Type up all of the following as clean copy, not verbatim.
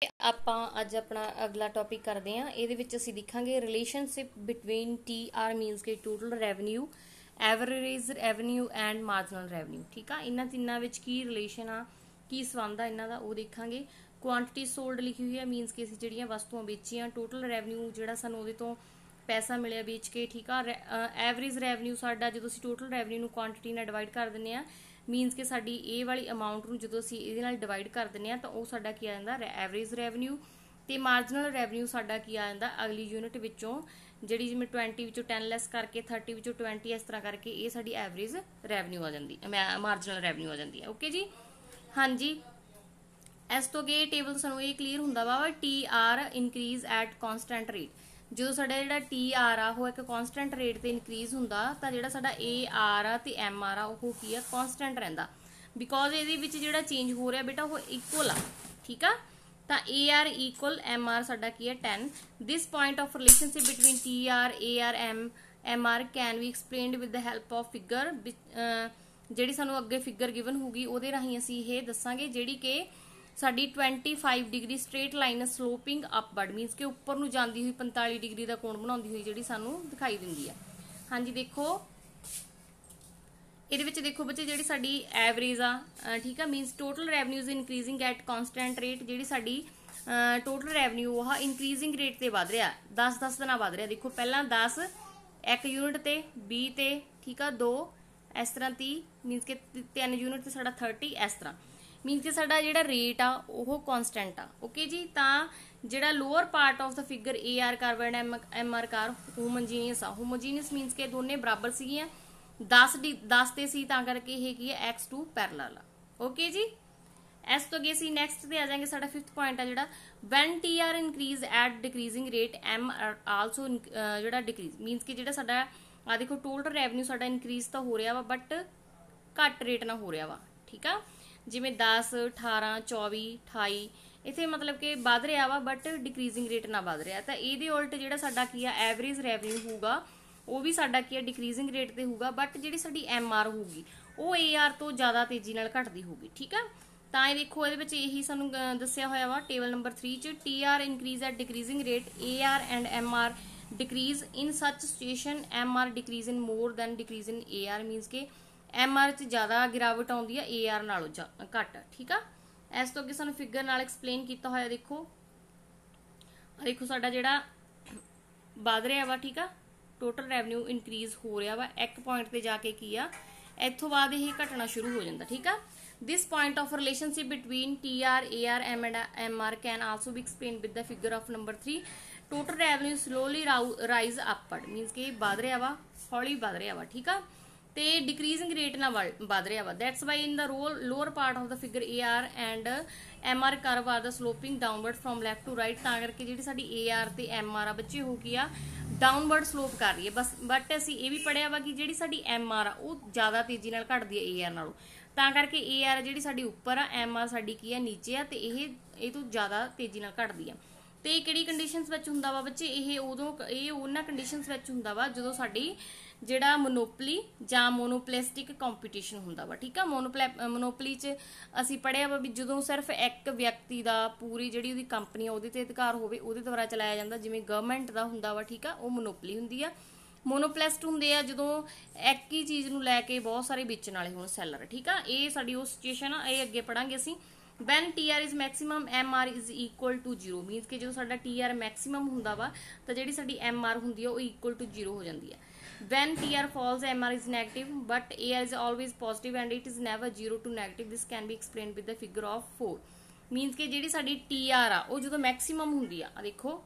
ਆਪਾਂ ਅੱਜ ਆਪਣਾ ਅਗਲਾ ਟੌਪਿਕ ਕਰਦੇ ਹਾਂ। ਇਹਦੇ ਵਿੱਚ ਅਸੀਂ ਦੇਖਾਂਗੇ ਰਿਲੇਸ਼ਨਸ਼ਿਪ ਬਿਟਵੀਨ TR ਮੀਨਸ ਕਿ total revenue, average revenue and marginal revenue. ਠੀਕ ਆ, ਇਹਨਾਂ ਤਿੰਨਾਂ ਵਿੱਚ ਕੀ ਰਿਲੇਸ਼ਨ ਆ, ਕੀ ਸੰਬੰਧ ਆ ਇਹਨਾਂ ਦਾ, ਉਹ ਦੇਖਾਂਗੇ। ਕੁਆਂਟਿਟੀ ਸੋਲਡ ਲਿਖੀ ਹੋਈ ਹੈ, ਮੀਨਸ ਕਿ ਅਸੀਂ ਜਿਹੜੀਆਂ ਵਸਤੂਆਂ ਵੇਚੀਆਂ। ਟੋਟਲ ਰੈਵਨਿਊ ਜਿਹੜਾ ਸਾਨੂੰ ਉਹਦੇ ਤੋਂ ਪੈਸਾ ਮਿਲਿਆ ਵੇਚ ਕੇ। ਠੀਕ ਆ, ਐਵਰੇਜ ਰੈਵਨਿਊ ਸਾਡਾ ਜਦੋਂ ਅਸੀਂ ਟੋਟਲ ਰੈਵਨਿਊ ਨੂੰ ਕੁਆਂਟਿਟੀ ਨਾਲ ਡਿਵਾਈਡ ਕਰ ਦਿੰਦੇ ਆ, ਮੀਨਸ ਕਿ ਸਾਡੀ ਇਹ ਵਾਲੀ ਅਮਾਊਂਟ ਨੂੰ ਜਦੋਂ ਅਸੀਂ ਇਹਦੇ ਨਾਲ ਡਿਵਾਈਡ ਕਰ ਦਿੰਦੇ ਆ ਤਾਂ ਉਹ ਸਾਡਾ ਕੀ ਆ ਜਾਂਦਾ, ਐਵਰੇਜ ਰੈਵਨਿਊ। ਤੇ ਮਾਰਜਨਲ ਰੈਵਨਿਊ ਸਾਡਾ ਕੀ ਆ ਜਾਂਦਾ, ਅਗਲੀ ਯੂਨਿਟ ਵਿੱਚੋਂ ਜਿਹੜੀ ਜਿਵੇਂ 20 ਵਿੱਚੋਂ 10 ਲੈਸ ਕਰਕੇ 30 ਵਿੱਚੋਂ 20 ਇਸ ਤਰ੍ਹਾਂ ਕਰਕੇ ਇਹ ਸਾਡੀ ਐਵਰੇਜ ਰੈਵਨਿਊ ਆ ਜਾਂਦੀ, ਮਾਰਜਨਲ ਰੈਵਨਿਊ ਆ ਜਾਂਦੀ ਹੈ। ਓਕੇ ਜੀ, ਹਾਂਜੀ। ਇਸ ਤੋਂ ਅੱਗੇ ਟੇਬਲ ਸਾਨੂੰ ਇਹ ਕਲੀਅਰ ਹੁੰਦਾ ਵਾ TR increase at constant rate. ਜਦੋਂ ਸਾਡਾ ਜਿਹੜਾ TR ਆ ਉਹ ਇੱਕ ਕਨਸਟੈਂਟ ਰੇਟ ਤੇ ਇਨਕਰੀਜ਼ ਹੁੰਦਾ ਤਾਂ ਜਿਹੜਾ ਸਾਡਾ AR ਆ ਤੇ MR ਆ ਉਹ ਕੀ ਆ, ਕਨਸਟੈਂਟ ਰਹਿੰਦਾ। ਬਿਕੋਜ਼ ਇਹਦੇ ਵਿੱਚ ਜਿਹੜਾ ਚੇਂਜ ਹੋ ਰਿਹਾ ਬੇਟਾ ਉਹ ਇਕੁਅਲ ਆ। ਠੀਕ ਆ, ਤਾਂ AR ਇਕੁਅਲ MR ਸਾਡਾ ਕੀ ਹੈ 10। This point of relationship between TR AR MR can be explained with the help of figure. ਜਿਹੜੀ ਸਾਨੂੰ ਅੱਗੇ ਫਿਗਰ ਗਿਵਨ ਹੋਊਗੀ ਉਹਦੇ ਰਾਹੀਂ ਅਸੀਂ ਇਹ ਦੱਸਾਂਗੇ, ਜਿਹੜੀ ਕਿ ਸਾਡੀ 25 degree straight line sloping upward means ਕਿ ਉੱਪਰ ਨੂੰ ਜਾਂਦੀ ਹੋਈ 45 ਡਿਗਰੀ ਦਾ ਕੋਣ ਬਣਾਉਂਦੀ ਹੋਈ ਜਿਹੜੀ ਸਾਨੂੰ ਦਿਖਾਈ ਦਿੰਦੀ ਆ। ਹਾਂਜੀ, ਦੇਖੋ ਇਹਦੇ ਵਿੱਚ ਦੇਖੋ ਬੱਚੇ, ਜਿਹੜੀ ਸਾਡੀ ਐਵਰੇਜ ਆ, ਠੀਕ ਆ, means total revenue is increasing at constant rate. ਜਿਹੜੀ ਸਾਡੀ ਟੋਟਲ ਰੈਵਨਿਊ ਆ ਇਨਕਰੀਜ਼ਿੰਗ ਰੇਟ ਤੇ ਵਧ ਰਿਹਾ, 10-10 ਦੇ ਨਾਲ ਵਧ ਰਿਹਾ। ਦੇਖੋ ਪਹਿਲਾਂ 10 ਇੱਕ ਯੂਨਿਟ ਤੇ, 20 ਤੇ, ਠੀਕ ਆ, 2 ਇਸ ਤਰ੍ਹਾਂ 30 ਮੀਨਸ ਕਿ 3 ਯੂਨਿਟ ਤੇ ਸਾਡਾ 30 ਇਸ ਤਰ੍ਹਾਂ। ਮੀਨਸ ਕਿ ਸਾਡਾ ਜਿਹੜਾ ਰੇਟ ਆ ਉਹ ਕਨਸਟੈਂਟ ਆ। ਓਕੇ ਜੀ, ਤਾਂ ਜਿਹੜਾ lower part of the figure AR curve and MR ਕਰ ਹੋਮੋਜੀਨੀਅਸ ਆ। ਹੋਮੋਜੀਨੀਅਸ ਮੀਨਸ ਕਿ ਦੋਨੇ ਬਰਾਬਰ ਸੀਗੀਆਂ, 10 ਤੇ ਸੀ ਤਾਂ ਕਰਕੇ ਇਹ ਕੀ ਹੈ X2 ਪੈਰਲਲ ਆ। ਓਕੇ ਜੀ, ਇਸ ਤੋਂ ਅੱਗੇ ਅਸੀਂ ਨੈਕਸਟ ਤੇ ਆ ਜਾਵਾਂਗੇ। ਸਾਡਾ 5th ਪੁਆਇੰਟ ਆ ਜਿਹੜਾ when TR increase at decreasing rate MR also ਜਿਹੜਾ ਡਿਕਰੀਜ਼ ਮੀਨਸ ਕਿ ਜਿਹੜਾ ਸਾਡਾ ਆ ਦੇਖੋ ਟੋਟਲ ਰੈਵਨਿਊ ਸਾਡਾ ਇਨਕਰੀਜ਼ ਤਾਂ ਹੋ ਰਿਹਾ ਵਾ ਬਟ ਘੱਟ ਰੇਟ ਨਾਲ ਹੋ ਰਿਹਾ ਵਾ। ਠੀਕ ਆ, ਜਿਵੇਂ 10 18 24 28 ਇੱਥੇ ਮਤਲਬ ਕਿ ਵੱਧ ਰਿਹਾ ਵਾ ਬਟ ਡਿਕਰੀਜ਼ਿੰਗ ਰੇਟ ਨਾਲ ਵੱਧ ਰਿਹਾ। ਤਾਂ ਇਹਦੇ ਉਲਟ ਜਿਹੜਾ ਸਾਡਾ ਕੀ ਆ ਐਵਰੇਜ ਰੈਵਨਿਊ ਹੋਊਗਾ ਉਹ ਵੀ ਸਾਡਾ ਕੀ ਆ ਡਿਕਰੀਜ਼ਿੰਗ ਰੇਟ ਤੇ ਹੋਊਗਾ, ਬਟ ਜਿਹੜੀ ਸਾਡੀ MR ਹੋਊਗੀ ਉਹ AR ਤੋਂ ਜ਼ਿਆਦਾ ਤੇਜ਼ੀ ਨਾਲ ਘਟਦੀ ਹੋਊਗੀ। ਠੀਕ ਆ, ਤਾਂ ਇਹ ਦੇਖੋ ਇਹਦੇ ਵਿੱਚ ਇਹੀ ਸਾਨੂੰ ਦੱਸਿਆ ਹੋਇਆ ਵਾ ਟੇਬਲ ਨੰਬਰ 3 ਚ। TR increase at decreasing rate, AR and MR decrease in such situation MR decrease in more than decrease in AR means ਕਿ MR ਚ ਜ਼ਿਆਦਾ ਗਿਰਾਵਟ ਆਉਂਦੀ ਆ AR ਨਾਲੋਂ ਘੱਟ। ਠੀਕ ਆ, ਇਸ ਤੋਂ ਅੱਗੇ ਸਾਨੂੰ ਫਿਗਰ ਨਾਲ ਐਕਸਪਲੇਨ ਕੀਤਾ ਹੋਇਆ। ਦੇਖੋ ਸਾਡਾ ਜਿਹੜਾ ਵੱਧ ਰਿਹਾ ਵਾ, ਠੀਕ ਆ, ਟੋਟਲ ਰੈਵਨਿਊ ਇਨਕਰੀਜ਼ ਹੋ ਰਿਹਾ ਵਾ ਇੱਕ ਪੁਆਇੰਟ ਤੇ ਜਾ ਕੇ ਕੀ ਆ ਇੱਥੋਂ ਬਾਅਦ ਇਹ ਘਟਣਾ ਸ਼ੁਰੂ ਹੋ ਜਾਂਦਾ। ਠੀਕ ਆ, this point of relationship between TR AR and MR can also be explained with the figure of number 3। total revenue slowly rise upward means ਕਿ ਵਧ ਰਿਹਾ ਵਾ, ਹੌਲੀ ਵਧ ਰਿਹਾ ਵਾ। ਠੀਕ ਆ, ਤੇ decreasing rate ਨਾਲ ਵਧ ਰਿਹਾ ਵਾ। that's why in the lower part of the figure AR and MR curve are the sloping downward from left to right। ਤਾਂ ਕਰਕੇ ਜਿਹੜੀ ਸਾਡੀ AR ਤੇ MR ਆ ਬੱਚੇ ਹੋ ਗਈ ਆ ਡਾਊਨਵਰਡ ਸਲੋਪ ਕਰ ਰਹੀ ਹੈ ਬਸ। ਬਟ ਅਸੀਂ ਇਹ ਵੀ ਪੜਿਆ ਵਾ ਕਿ ਜਿਹੜੀ ਸਾਡੀ MR ਆ ਉਹ ਜ਼ਿਆਦਾ ਤੇਜ਼ੀ ਨਾਲ ਘਟਦੀ ਹੈ AR ਨਾਲੋਂ, ਤਾਂ ਕਰਕੇ AR ਜਿਹੜੀ ਸਾਡੀ ਉੱਪਰ ਆ, MR ਸਾਡੀ ਕੀ ਆ ਨੀਚੇ ਆ, ਤੇ ਇਹ ਤੋਂ ਜ਼ਿਆਦਾ ਤੇਜ਼ੀ ਨਾਲ ਘਟਦੀ ਆ। ਤੇ ਕਿਹੜੀ ਕੰਡੀਸ਼ਨਸ ਵਿੱਚ ਹੁੰਦਾ ਵਾ ਬੱਚੇ, ਇਹ ਉਹਨਾਂ ਕੰਡੀਸ਼ਨਸ ਵਿੱਚ ਹੁੰਦਾ ਵਾ ਜਦੋਂ ਸਾਡੀ ਜਿਹੜਾ ਮੋਨੋਪਲੀ ਜਾਂ ਮੋਨੋਪਲਿਸਟਿਕ ਕੰਪੀਟੀਸ਼ਨ ਹੁੰਦਾ ਵਾ। ਠੀਕ ਆ, ਮੋਨੋਪਲੀ ਚ ਅਸੀਂ ਪੜਿਆ ਵਾ ਵੀ ਜਦੋਂ ਸਿਰਫ ਇੱਕ ਵਿਅਕਤੀ ਦਾ ਪੂਰੀ ਜਿਹੜੀ ਉਹਦੀ ਕੰਪਨੀ ਆ ਉਹਦੇ ਤੇ ਅਧਿਕਾਰ ਹੋਵੇ, ਉਹਦੇ ਦੁਆਰਾ ਚਲਾਇਆ ਜਾਂਦਾ, ਜਿਵੇਂ ਗਵਰਨਮੈਂਟ ਦਾ ਹੁੰਦਾ ਵਾ। ਠੀਕ ਆ, ਉਹ ਮੋਨੋਪਲੀ ਹੁੰਦੀ ਆ। ਮੋਨੋਪਲਿਸਟ ਹੁੰਦੇ ਆ ਜਦੋਂ ਇੱਕ ਹੀ ਚੀਜ਼ ਨੂੰ ਲੈ ਕੇ ਬਹੁਤ ਸਾਰੇ ਵੇਚਣ ਵਾਲੇ ਹੋਣ, ਸੈਲਰ। ਠੀਕ ਆ, ਇਹ ਸਾਡੀ ਉਹ ਸਿਚੁਏਸ਼ਨ ਆ, ਇਹ ਅੱਗੇ ਪੜਾਂਗੇ ਅਸੀਂ। when TR is maximum MR is equal to 0 means ਕਿ ਜਦੋਂ ਸਾਡਾ TR ਮੈਕਸਿਮਮ ਹੁੰਦਾ ਵਾ ਤਾਂ ਜਿਹੜੀ ਸਾਡੀ MR ਹੁੰਦੀ ਆ ਉਹ equal to 0 ਹੋ ਜਾਂਦੀ ਆ। when TR falls MR is negative but AR is always positive and it is never 0 to negative। this can be explained with the figure of 4 means ਕਿ ਜਿਹੜੀ ਸਾਡੀ TR ਆ ਉਹ ਜਦੋਂ ਮੈਕਸਿਮਮ ਹੁੰਦੀ ਆ, ਦੇਖੋ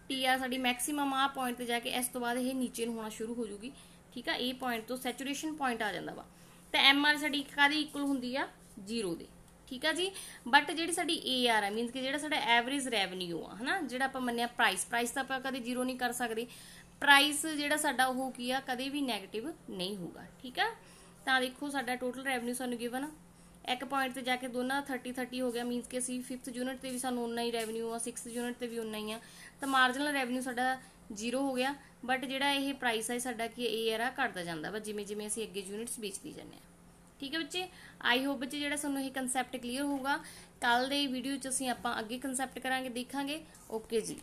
TR ਸਾਡੀ ਮੈਕਸਿਮਮ ਆ ਪੁਆਇੰਟ ਤੇ ਜਾ ਕੇ ਇਸ ਤੋਂ ਬਾਅਦ ਇਹ ਨੀਚੇ ਨੂੰ ਹੋਣਾ ਸ਼ੁਰੂ ਹੋ ਜੂਗੀ। ਠੀਕ ਆ, ਇਹ ਪੁਆਇੰਟ ਤੋਂ ਸੈਚੂਰੇਸ਼ਨ ਪੁਆਇੰਟ ਆ ਜਾਂਦਾ ਵਾ। ਤਾਂ MR ਸਾਡੀ ਕਾਹਦੀ ਇਕੁਅਲ ਹੁੰਦੀ ਆ 0 ਦੇ। ਠੀਕ ਆ ਜੀ, ਬਟ ਜਿਹੜੀ ਸਾਡੀ AR ਆ ਮੀਨਸ ਕਿ ਜਿਹੜਾ ਸਾਡਾ ਐਵਰੇਜ ਰੈਵਨਿਊ ਆ, ਹਨਾ, ਜਿਹੜਾ ਆਪਾਂ ਮੰਨਿਆ ਪ੍ਰਾਈਸ ਤਾਂ ਆਪਾਂ ਕਦੇ 0 ਨਹੀਂ ਕਰ ਸਕਦੇ। ਪ੍ਰਾਈਸ ਜਿਹੜਾ ਸਾਡਾ ਉਹ ਕੀ ਆ ਕਦੇ ਵੀ ਨੈਗੇਟਿਵ ਨਹੀਂ ਹੋਊਗਾ। ਠੀਕ ਆ, ਤਾਂ ਦੇਖੋ ਸਾਡਾ ਟੋਟਲ ਰੈਵਨਿਊ ਸਾਨੂੰ ਗਿਵਨ ਇੱਕ ਪੁਆਇੰਟ ਤੇ ਜਾ ਕੇ ਦੋਨਾਂ 30 ਹੋ ਗਿਆ ਮੀਨਸ ਕਿ ਅਸੀਂ 5th ਯੂਨਿਟ ਤੇ ਵੀ ਸਾਨੂੰ ਉਨਾ ਹੀ ਰੈਵਨਿਊ ਆ, 6th ਯੂਨਿਟ ਤੇ ਵੀ ਉਨਾ ਹੀ ਆ। ਤਾਂ ਮਾਰਜਨਲ ਰੈਵਨਿਊ ਸਾਡਾ 0 ਹੋ ਗਿਆ, ਬਟ ਜਿਹੜਾ ਇਹ ਪ੍ਰਾਈਸ ਆ ਸਾਡਾ ਕੀ AR ਆ ਘਟਦਾ ਜਾਂਦਾ ਵਾ ਜਿਵੇਂ ਜਿਵੇਂ ਅਸੀਂ ਅੱਗੇ ਯੂਨਿਟਸ ਵੇਚਦੀ ਜਾਂਦੇ ਆ। ठीक है बच्चे, आई होप बच्चे ਜਿਹੜਾ ਤੁਹਾਨੂੰ ਇਹ ਕਨਸੈਪਟ ਕਲੀਅਰ ਹੋਊਗਾ। ਕੱਲ ਦੇ ਵੀਡੀਓ 'ਚ ਅਸੀਂ ਆਪਾਂ ਅੱਗੇ ਕਨਸੈਪਟ ਕਰਾਂਗੇ, ਦੇਖਾਂਗੇ। ਓਕੇ ਜੀ।